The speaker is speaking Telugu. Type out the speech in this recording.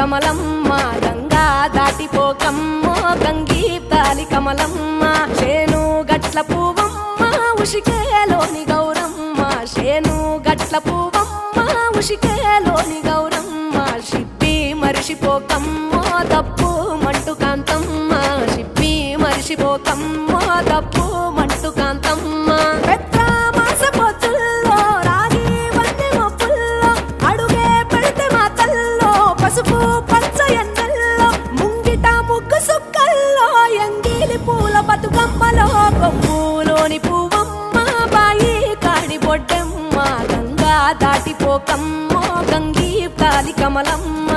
కమలమ్మ గంగా దాటిపోకమ్మో గంగీ తాలి కమలమ్మ శేను గట్ల పువ్వమ్మ ఉషికేలోని గౌరమ్మ శేను గట్ల పువ్వమ్మ ఉషికేలోని గౌరమ్మ షిప్పి మరిషిపోకమ్మో తప్పు మంటు కాంతమ్మ షిప్పి మరిషిపోకమ్మో తప్పు మంటు కాంతమ్మ పసుపు పచ్చ ఎన్నెల్లో ముంగిట ముగ్గు సుక్కల్లో ఎంగిలి పూల బతుకమ్మలో కొమ్ములోని పువ్వమ్మ బాయి కాడి బొడ్డమ్మ గంగా దాటిపోకమ్మో గంగీ తాలి కమలమ్మ